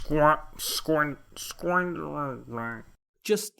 Just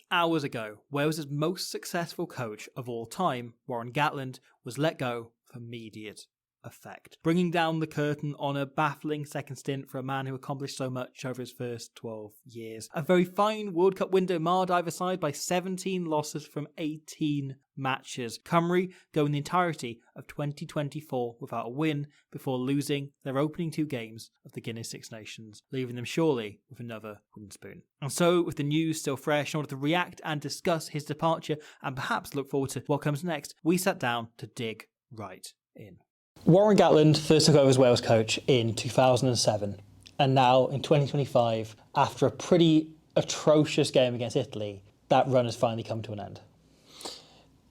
hours ago, Wales's most successful coach of all time, Warren Gatland, was let go for immediate effect, bringing down the curtain on a baffling second stint for a man who accomplished so much over his first 12 years. A very fine World Cup window marred either side by 17 losses from 18 matches. Cymru go in the entirety of 2024 without a win before losing their opening 2 games of the Guinness Six Nations, leaving them surely with another wooden spoon. And so, with the news still fresh, in order to react and discuss his departure and perhaps look forward to what comes next, we sat down to dig right in. Warren Gatland first took over as Wales coach in 2007, and now in 2025, after a pretty atrocious game against Italy, that run has finally come to an end.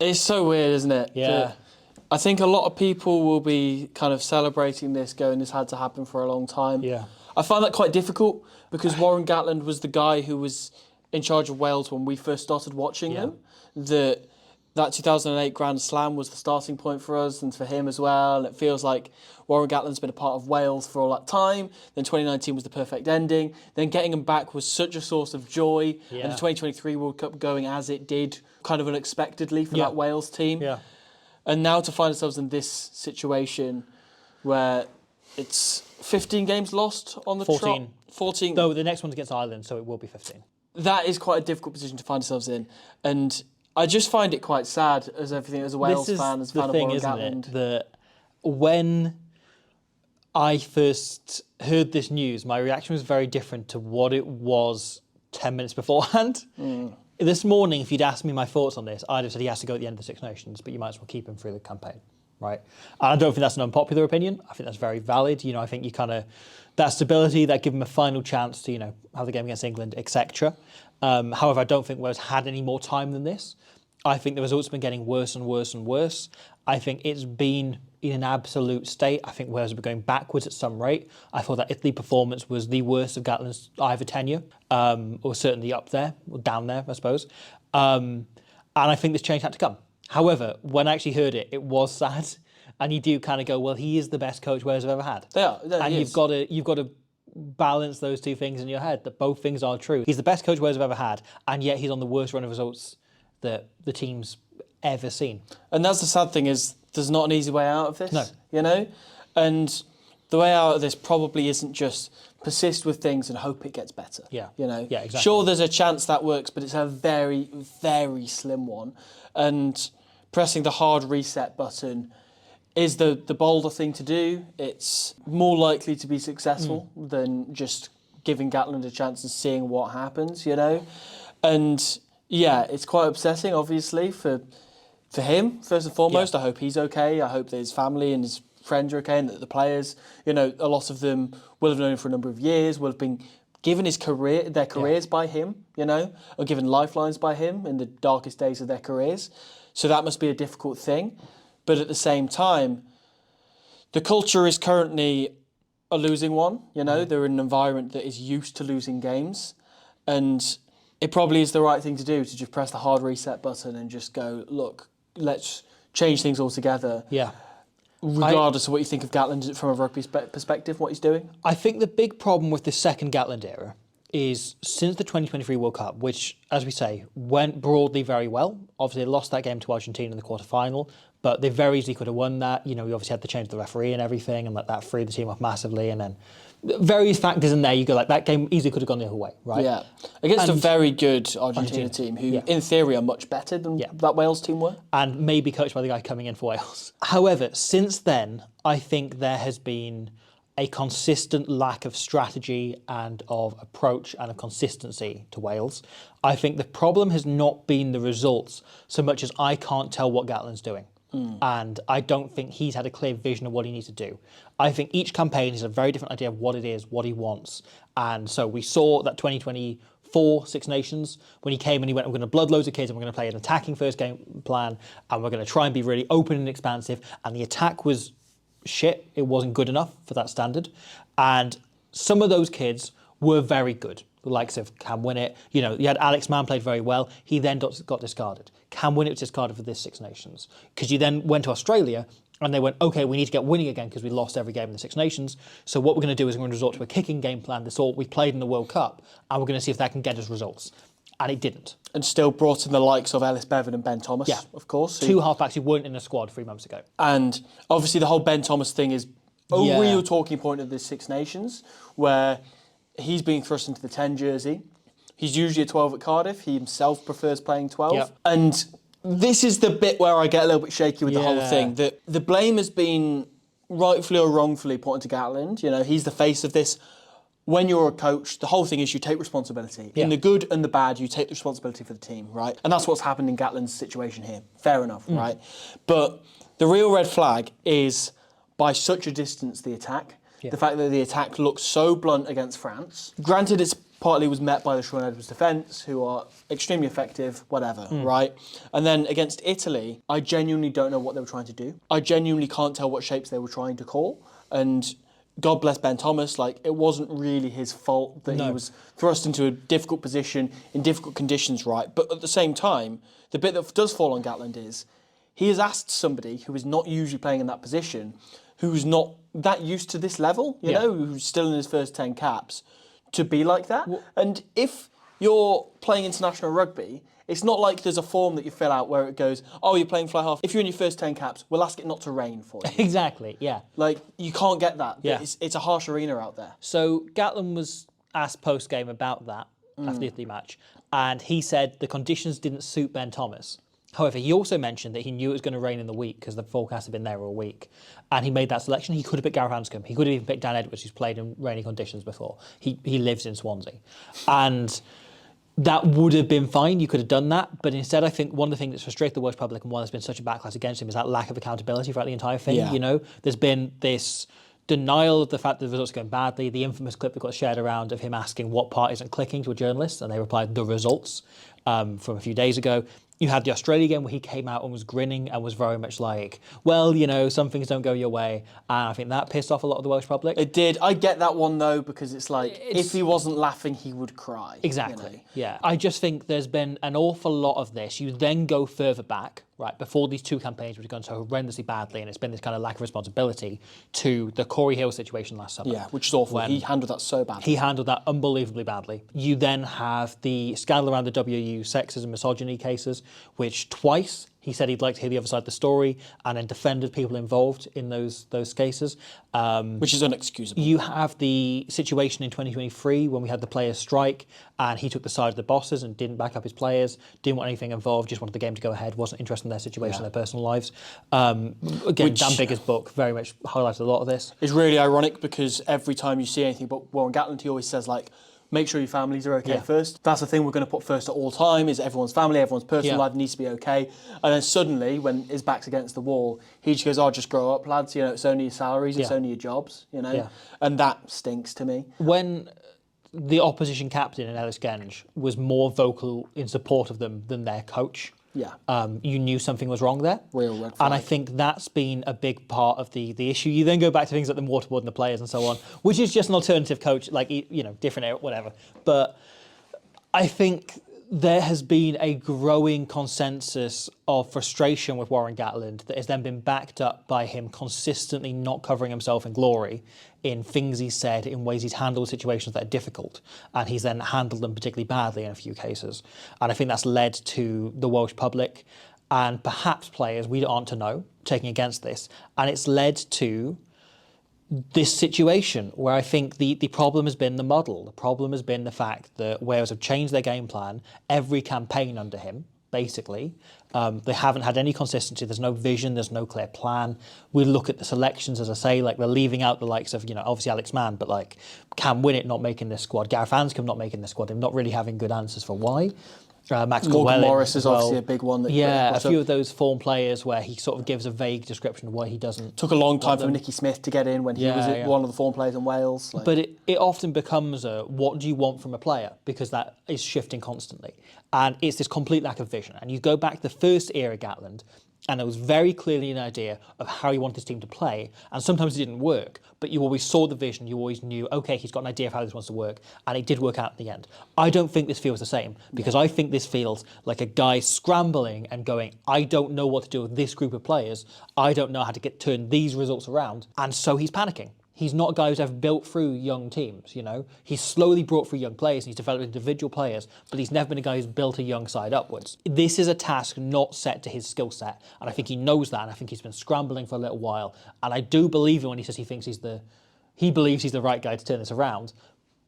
It's so weird, isn't it? Yeah. I think a lot of people will be kind of celebrating this, going, this had to happen for a long time. Yeah. I find that quite difficult because Warren Gatland was the guy who was in charge of Wales when we first started watching them. That 2008 Grand Slam was the starting point for us and for him as well. And it feels like Warren Gatland's been a part of Wales for all that time. Then 2019 was the perfect ending. Then getting him back was such a source of joy. Yeah. And the 2023 World Cup going as it did, kind of unexpectedly for that Wales team. Yeah. And now to find ourselves in this situation where it's 15 games lost on the 14. trot. 14. Though the next one's against Ireland, so it will be 15. That is quite a difficult position to find ourselves in. And I just find it quite sad as everything, as a Wales fan, as a fan of Warren Gatland. That when I first heard this news, my reaction was very different to what it was 10 minutes beforehand. This morning, if you'd asked me my thoughts on this, I'd have said he has to go at the end of the Six Nations, but you might as well keep him through the campaign, right? And I don't think that's an unpopular opinion. I think that's very valid. You know, I think you kind of, that stability, that give him a final chance to, you know, have the game against England, etc. However, I don't think Wales had any more time than this. I think the results have been getting worse and worse and worse. I think it's been in an absolute state. I think Wales have been going backwards at some rate. I thought that Italy performance was the worst of Gatland's either tenure, or certainly up there, or down there, I suppose. And I think this change had to come. However, when I actually heard it, it was sad. And you do kind of go, well, he is the best coach Wales have ever had. They are. And you've got to balance those two things in your head, that both things are true. He's the best coach Wales have ever had, and yet he's on the worst run of results that the team's ever seen. And that's the sad thing, is there's not an easy way out of this. No. You know? And the way out of this probably isn't just persist with things and hope it gets better. Yeah. You know? Yeah, exactly. Sure, there's a chance that works, but it's a very, very slim one. And pressing the hard reset button is the bolder thing to do. It's more likely to be successful than just giving Gatland a chance and seeing what happens, you know? And yeah, it's quite upsetting, obviously, for him, first and foremost. Yeah. I hope he's okay. I hope that his family and his friends are okay, and that the players, you know, a lot of them will have known him for a number of years, will have been given their careers by him, you know, or given lifelines by him in the darkest days of their careers. So that must be a difficult thing. But at the same time, the culture is currently a losing one, you know. They're in an environment that is used to losing games, and it probably is the right thing to do, to just press the hard reset button and just go, look, let's change things altogether. Yeah. Regardless of what you think of Gatland from a rugby perspective, what he's doing. I think the big problem with the second Gatland era is since the 2023 World Cup, which, as we say, went broadly very well. Obviously, they lost that game to Argentina in the quarterfinal, but they very easily could have won that. You know, we obviously had to change the referee and everything, and that freed the team up massively. And then various factors in there, you go like, that game easily could have gone the other way, right? Yeah. Against a very good Argentina team who, in theory, are much better than that Wales team were. And maybe coached by the guy coming in for Wales. However, since then, I think there has been a consistent lack of strategy and of approach and of consistency to Wales. I think the problem has not been the results so much as I can't tell what Gatland's doing. And I don't think he's had a clear vision of what he needs to do. I think each campaign is a very different idea of what it is, what he wants. And so we saw that 2024 Six Nations, when he came and he went, we're going to blood loads of kids and we're going to play an attacking first game plan and we're going to try and be really open and expansive. And the attack was shit. It wasn't good enough for that standard. And some of those kids were very good. The likes of Cam Winnett, you know, you had Alex Mann played very well. He then got discarded. Cam Winnett was discarded for this Six Nations because you then went to Australia And they went, okay, we need to get winning again because we lost every game in the Six Nations. So what we're going to do is we're going to resort to a kicking game plan, the sort we played in the World Cup, and we're going to see if that can get us results. And it didn't. And still brought in the likes of Ellis Bevan and Ben Thomas, of course. Two halfbacks who weren't in the squad 3 months ago. And obviously the whole Ben Thomas thing is a real talking point of the Six Nations, where he's being thrust into the 10 jersey. He's usually a 12 at Cardiff. He himself prefers playing 12. Yep. And this is the bit where I get a little bit shaky with the whole thing. That the blame has been rightfully or wrongfully put onto Gatland. You know, he's the face of this. When you're a coach, the whole thing is you take responsibility. In the good and the bad, you take the responsibility for the team, right? And that's what's happened in Gatland's situation here. Fair enough, right? But the real red flag is, by such a distance, the attack. The fact that the attack looks so blunt against France. Granted, it's partly was met by the Sean Edwards defence, who are extremely effective, whatever, right? And then against Italy, I genuinely don't know what they were trying to do. I genuinely can't tell what shapes they were trying to call. And God bless Ben Thomas, like, it wasn't really his fault that he was thrust into a difficult position in difficult conditions, right? But at the same time, the bit that does fall on Gatland is he has asked somebody who is not usually playing in that position, who's not that used to this level, you know, who's still in his first 10 caps, to be like that. And if you're playing international rugby, it's not like there's a form that you fill out where it goes, oh, you're playing fly half. If you're in your first 10 caps, we'll ask it not to rain for you. Exactly, yeah. Like, you can't get that. Yeah. It's a harsh arena out there. So Gatland was asked post-game about that after the Italy match, and he said the conditions didn't suit Ben Thomas. However, he also mentioned that he knew it was going to rain in the week because the forecast had been there all week. And he made that selection. He could have picked Gareth Anscombe. He could have even picked Dan Edwards, who's played in rainy conditions before. He lives in Swansea. And that would have been fine. You could have done that. But instead, I think one of the things that's frustrated the Welsh public and why there's been such a backlash against him is that lack of accountability throughout the entire thing. Yeah. You know, there's been this denial of the fact that the results are going badly. The infamous clip that got shared around of him asking what part isn't clicking to a journalist, and they replied, the results, from a few days ago. You had the Australia game where he came out and was grinning and was very much like, well, you know, some things don't go your way. And I think that pissed off a lot of the Welsh public. It did. I get that one, though, because it's like, if he wasn't laughing, he would cry. Exactly, you know? yeah. I just think there's been an awful lot of this. You then go further back, right, before these two campaigns which have gone so horrendously badly, and it's been this kind of lack of responsibility, to the Corey Hill situation last summer. Yeah, which is awful. He handled that so badly. He handled that unbelievably badly. You then have the scandal around the WU sexism, misogyny cases, which twice he said he'd like to hear the other side of the story, and then defended people involved in those cases. Which is unexcusable. You have the situation in 2023 when we had the players' strike, and he took the side of the bosses and didn't back up his players, didn't want anything involved, just wanted the game to go ahead, wasn't interested in their situation, their personal lives. Again, Dan Biggar's book very much highlighted a lot of this. It's really ironic because every time you see anything about Warren Gatland, he always says, like, make sure your families are okay first. That's the thing we're going to put first at all time, is everyone's family, everyone's personal life needs to be okay. And then suddenly, when his back's against the wall, he just goes, oh, just grow up, lads. You know, it's only your salaries, it's only your jobs, you know. Yeah. And that stinks to me. When the opposition captain in Ellis Genge was more vocal in support of them than their coach, you knew something was wrong there. Real red flag. And I think that's been a big part of the issue. You then go back to things like the waterboarding the players and so on, which is just an alternative coach, like, you know, different, whatever. But I think there has been a growing consensus of frustration with Warren Gatland that has then been backed up by him consistently not covering himself in glory in things he's said, in ways he's handled situations that are difficult, and he's then handled them particularly badly in a few cases. And I think that's led to the Welsh public and perhaps players, we aren't to know, taking against this. And it's led to this situation where I think the problem has been the model. The problem has been the fact that Wales have changed their game plan every campaign under him, basically. They haven't had any consistency. There's no vision. There's no clear plan. We look at the selections, as I say, like they're leaving out the likes of, you know, obviously Alex Mann, but like Cam Winnett not making this squad, Gareth Anscombe not making this squad, and not really having good answers for why. Max Morgan Corwell Morris is obviously a big one. That a few of those form players where he sort of gives a vague description of why he doesn't. Took a long time for Nicky Smith to get in when he was one of the form players in Wales. Like. But it often becomes what do you want from a player, because that is shifting constantly. And it's this complete lack of vision. And you go back to the first era Gatland, And there was very clearly an idea of how he wanted his team to play. And sometimes it didn't work, but you always saw the vision. You always knew, okay, he's got an idea of how this wants to work. And it did work out in the end. I don't think this feels the same, because I think this feels like a guy scrambling and going, I don't know what to do with this group of players. I don't know how to turn these results around. And so he's panicking. He's not a guy who's ever built through young teams, you know. He's slowly brought through young players and he's developed individual players, but he's never been a guy who's built a young side upwards. This is a task not set to his skill set, and I think he knows that, and I think he's been scrambling for a little while. And I do believe him when he says he believes he's the right guy to turn this around,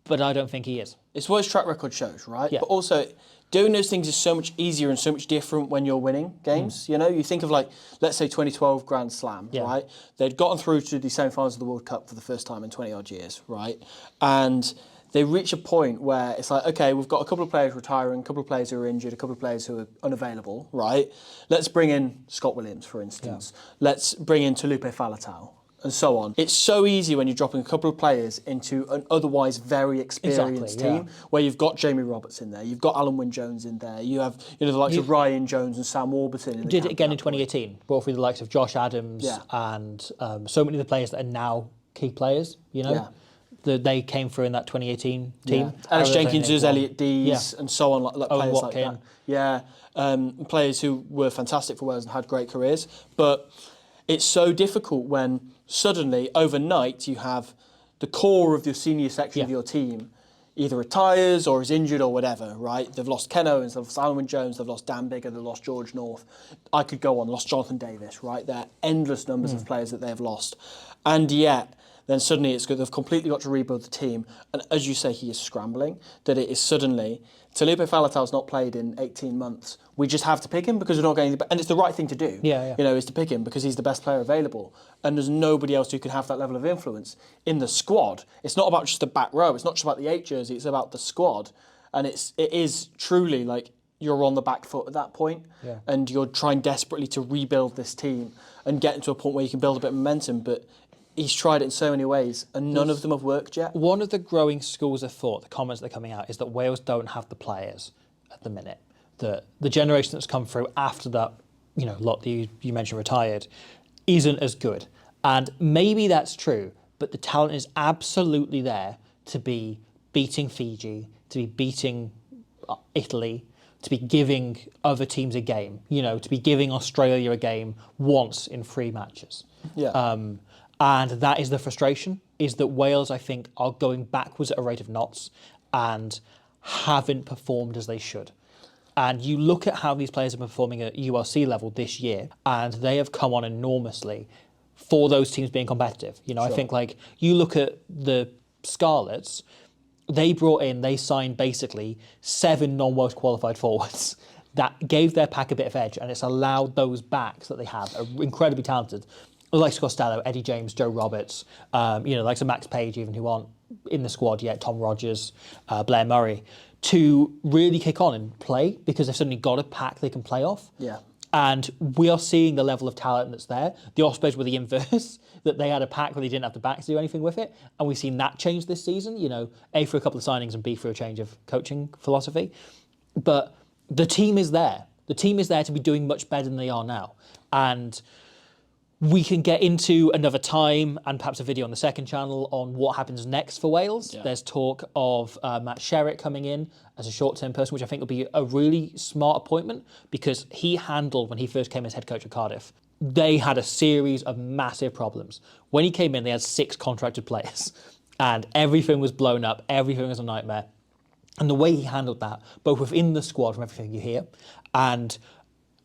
but I don't think he is. It's what his track record shows, right? Yeah. But also, doing those things is so much easier and so much different when you're winning games. You know, you think of like, let's say 2012 Grand Slam, right? They'd gotten through to the semi-finals of the World Cup for the first time in 20 odd years, right? And they reach a point where it's like, okay, we've got a couple of players retiring, a couple of players who are injured, a couple of players who are unavailable, right? Let's bring in Scott Williams, for instance. Let's bring in Talupe Faletau, and so on. It's so easy when you're dropping a couple of players into an otherwise very experienced team, where you've got Jamie Roberts in there, you've got Alan Wynne-Jones in there, you have the likes of Ryan Jones and Sam Warburton in the Did it again in 2018, brought through the likes of Josh Adams and so many of the players that are now key players, you know? They came through in that 2018 team. Ellis Jenkins, Elliot Dees, and so on, like players Watkin. Like that. Players who were fantastic for Wales and had great careers. But it's so difficult when suddenly, overnight, you have the core of your senior section of your team either retires or is injured or whatever, right? They've lost Ken Owens, they've lost Alan Wynne-Jones, they've lost Dan Bigger, they've lost George North. I could go on, lost Jonathan Davis, right? There are endless numbers of players that they've lost. And yet, then suddenly it's good. They've completely got to rebuild the team. And as you say, he is scrambling, that it is suddenly, Talupe Faletau's not played in 18 months. We just have to pick him because we're not getting and it's the right thing to do. You know, is to pick him because he's the best player available. And there's nobody else who can have that level of influence in the squad. It's not about just the back row. It's not just about the 8 jersey. It's about the squad. And it is truly like you're on the back foot at that point, and you're trying desperately to rebuild this team and get into a point where you can build a bit of momentum. But he's tried it in so many ways, and none of them have worked yet. One of the growing schools of thought, the comments that are coming out, is that Wales don't have the players at the minute. The generation that's come through after that, you know, lot that you mentioned retired, isn't as good. And maybe that's true, but the talent is absolutely there to be beating Fiji, to be beating Italy, to be giving other teams a game, you know, to be giving Australia a game once in 3 matches. And that is the frustration, is that Wales, I think, are going backwards at a rate of knots and haven't performed as they should. And you look at how these players are performing at URC level this year, and they have come on enormously for those teams being competitive. You know, I think, like, you look at the Scarlets, they signed basically 7 non-Welsh qualified forwards that gave their pack a bit of edge, and it's allowed those backs that they have, are incredibly talented, like Costello, Eddie James, Joe Roberts, like Max Page even, who aren't in the squad yet, Tom Rogers, Blair Murray, to really kick on and play because they've suddenly got a pack they can play off. And we are seeing the level of talent that's there. The Ospreys were the inverse, that they had a pack where they didn't have the back to do anything with it. And we've seen that change this season, you know, A, for a couple of signings, and B, for a change of coaching philosophy. But the team is there. The team is there to be doing much better than they are now. And we can get into another time and perhaps a video on the second channel on what happens next for Wales. There's talk of Matt Sherritt coming in as a short-term person, which I think will be a really smart appointment because he handled, when he first came as head coach of Cardiff, they had a series of massive problems. When he came in, they had 6 contracted players and everything was blown up. Everything was a nightmare. And the way he handled that, both within the squad from everything you hear and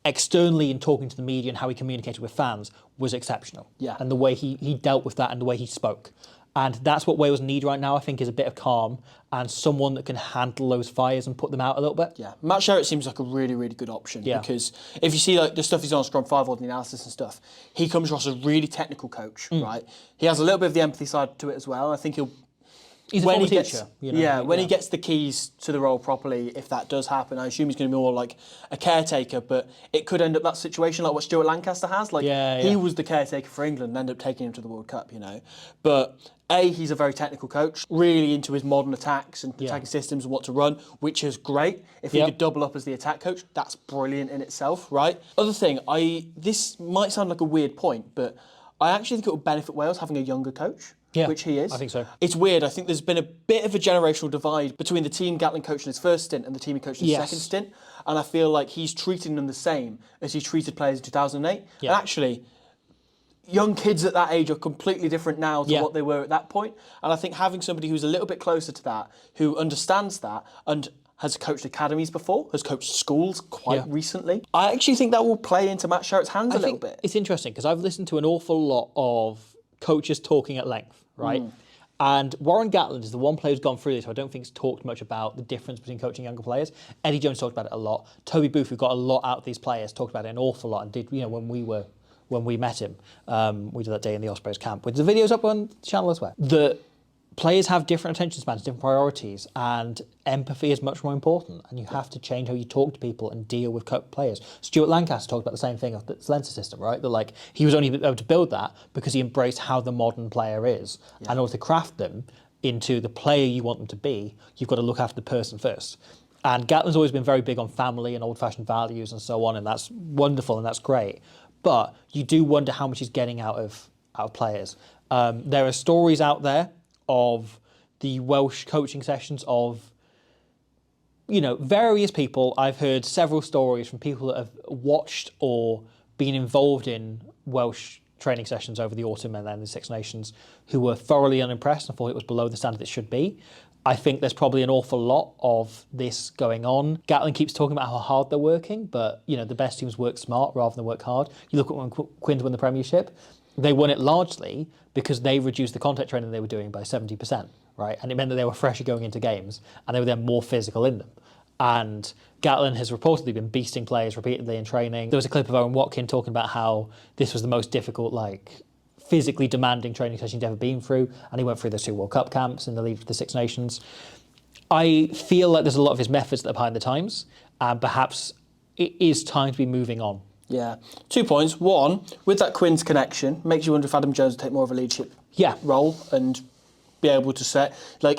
externally in talking to the media and how he communicated with fans, was exceptional. And the way he dealt with that and the way he spoke. And that's what Wales need right now, I think, is a bit of calm and someone that can handle those fires and put them out a little bit. Matt Sherritt seems like a really, really good option because if you see like the stuff he's on Scrum 5 or the analysis and stuff, he comes across as a really technical coach, right? He has a little bit of the empathy side to it as well. I think He's a former teacher. When he gets the keys to the role properly, if that does happen, I assume he's going to be more like a caretaker, but it could end up that situation like what Stuart Lancaster has. Like, he was the caretaker for England and ended up taking him to the World Cup, But he's a very technical coach, really into his modern attacks and attacking systems and what to run, which is great. If he could double up as the attack coach, that's brilliant in itself, right? Other thing, this might sound like a weird point, but I actually think it would benefit Wales having a younger coach. Yeah, which he is. I think so. It's weird. I think there's been a bit of a generational divide between the team Gatland coached in his first stint and the team he coached in his second stint. And I feel like he's treating them the same as he treated players in 2008. Yeah. And actually, young kids at that age are completely different now to what they were at that point. And I think having somebody who's a little bit closer to that, who understands that and has coached academies before, has coached schools quite recently. I actually think that will play into Matt Sherratt's hands a little bit. It's interesting because I've listened to an awful lot of coaches talking at length. Right? And Warren Gatland is the one player who's gone through this, so I don't think he's talked much about the difference between coaching younger players. Eddie Jones talked about it a lot. Toby Booth, who got a lot out of these players, talked about it an awful lot and did, when we met him, we did that day in the Ospreys camp, with the videos up on the channel as well. The players have different attention spans, different priorities, and empathy is much more important. And you have to change how you talk to people and deal with players. Stuart Lancaster talked about the same thing of the Lenser system, right? That he was only able to build that because he embraced how the modern player is. And in order to craft them into the player you want them to be, you've got to look after the person first. And Gatland's always been very big on family and old-fashioned values and so on, and that's wonderful and that's great. But you do wonder how much he's getting out of players. There are stories out there of the Welsh coaching sessions of, various people. I've heard several stories from people that have watched or been involved in Welsh training sessions over the autumn and then the Six Nations who were thoroughly unimpressed and thought it was below the standard it should be. I think there's probably an awful lot of this going on. Gatland keeps talking about how hard they're working, but, the best teams work smart rather than work hard. You look at when Quins won the Premiership, they won it largely because they reduced the contact training they were doing by 70%, right? And it meant that they were fresher going into games and they were then more physical in them. And Gatland has reportedly been beasting players repeatedly in training. There was a clip of Owen Watkin talking about how this was the most difficult, physically demanding training session he'd ever been through, and he went through those 2 World Cup camps in the lead for the Six Nations. I feel like there's a lot of his methods that are behind the times, and perhaps it is time to be moving on. Yeah. 2 points. One, with that Quins connection, makes you wonder if Adam Jones will take more of a leadership role and be able to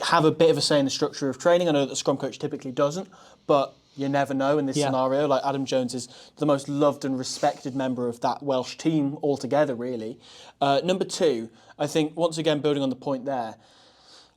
have a bit of a say in the structure of training. I know that the scrum coach typically doesn't, but you never know in this scenario. Adam Jones is the most loved and respected member of that Welsh team altogether, really. Number 2, I think, once again, building on the point there,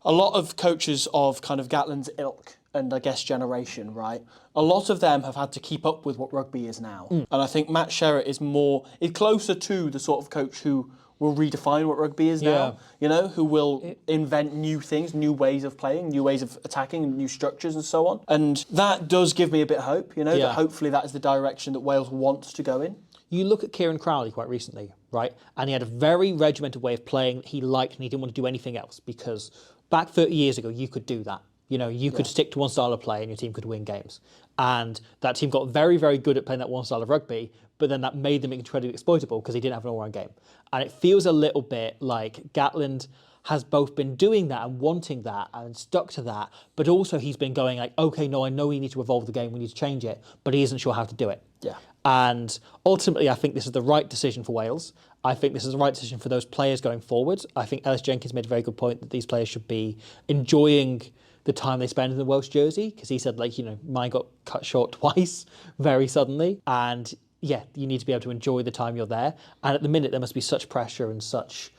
a lot of coaches of kind of Gatland's ilk and I guess generation, right? A lot of them have had to keep up with what rugby is now. And I think Matt Sherratt is closer to the sort of coach who will redefine what rugby is now, who will invent new things, new ways of playing, new ways of attacking, new structures and so on. And that does give me a bit of hope, that hopefully that is the direction that Wales wants to go in. You look at Kieran Crowley quite recently, right? And he had a very regimented way of playing that he liked and he didn't want to do anything else because back 30 years ago, you could do that. You could stick to one style of play and your team could win games. And that team got very, very good at playing that one style of rugby, but then that made them incredibly exploitable because he didn't have an all-round game. And it feels a little bit like Gatland has both been doing that and wanting that and stuck to that, but also he's been going okay, no, I know we need to evolve the game, we need to change it, but he isn't sure how to do it. Yeah. And ultimately, I think this is the right decision for Wales. I think this is the right decision for those players going forward. I think Ellis Jenkins made a very good point that these players should be enjoying the time they spend in the Welsh jersey, because he said, mine got cut short twice very suddenly. And you need to be able to enjoy the time you're there. And at the minute, there must be such pressure and such,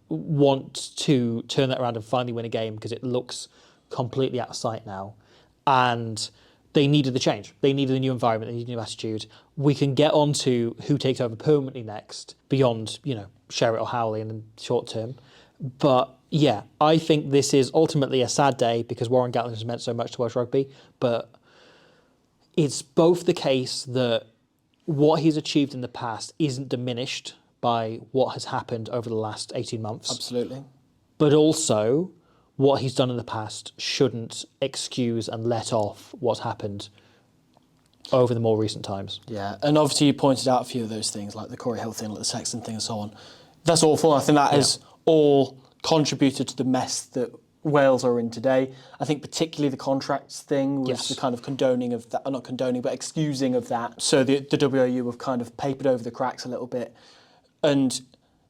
want to turn that around and finally win a game because it looks completely out of sight now. And they needed the change. They needed a new environment. They needed a new attitude. We can get on to who takes over permanently next beyond, Sherratt or Howley in the short term. But I think this is ultimately a sad day because Warren Gatland has meant so much to Welsh rugby. But it's both the case that what he's achieved in the past isn't diminished by what has happened over the last 18 months. Absolutely. But also, what he's done in the past shouldn't excuse and let off what's happened over the more recent times. Yeah, and obviously you pointed out a few of those things, like the Corey Hill thing, like the Sexton thing and so on. That's awful. I think that has all contributed to the mess that Wales are in today. I think particularly the contracts thing was Yes. the kind of condoning of that, not condoning, but excusing of that. So the WOU have kind of papered over the cracks a little bit. And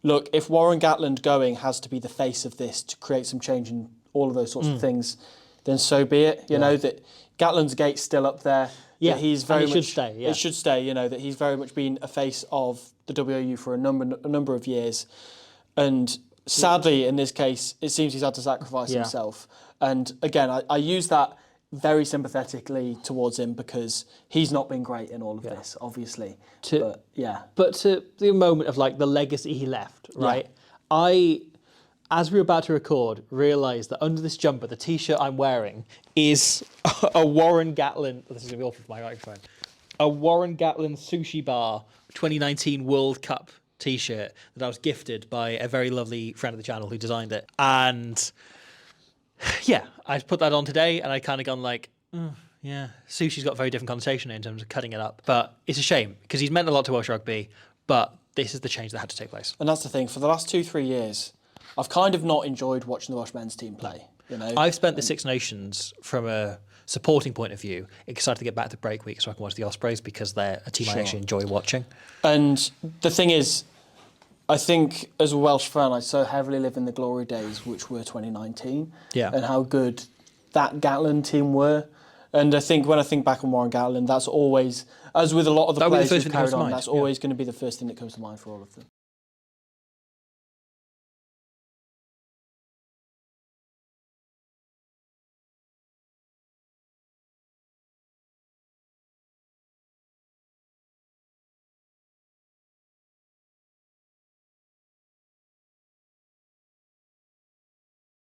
look, if Warren Gatland going has to be the face of this to create some change in all of those sorts of things, then so be it. You know, that Gatland's gate's still up there. Yeah, that he's very and it much, should stay, yeah. It should stay, you know, that he's very much been a face of the WOU for a number of years. And sadly, in this case, it seems he's had to sacrifice himself. And again, I use that very sympathetically towards him because he's not been great in all of this, obviously. But to the moment of like the legacy he left, right? As we were about to record, realised that under this jumper, the T-shirt I'm wearing is a Warren Gatland. This is going to be awful for my microphone. A Warren Gatland Sushi Bar 2019 World Cup T-shirt that I was gifted by a very lovely friend of the channel who designed it. And yeah, I put that on today, and I kind of gone like, yeah, sushi's got a very different connotation in terms of cutting it up. But it's a shame because he's meant a lot to Welsh rugby. But this is the change that had to take place. And that's the thing. For the last 2-3 years, I've kind of not enjoyed watching the Welsh men's team play. You know, I've spent the Six Nations from a supporting point of view excited to get back to break week so I can watch the Ospreys because they're a team I actually enjoy watching. And the thing is, I think as a Welsh fan, I so heavily live in the glory days, which were 2019, and how good that Gatland team were. And I think when I think back on Warren Gatland, that's always, as with a lot of the players who've carried on, that's always going to be the first thing that comes to mind for all of them.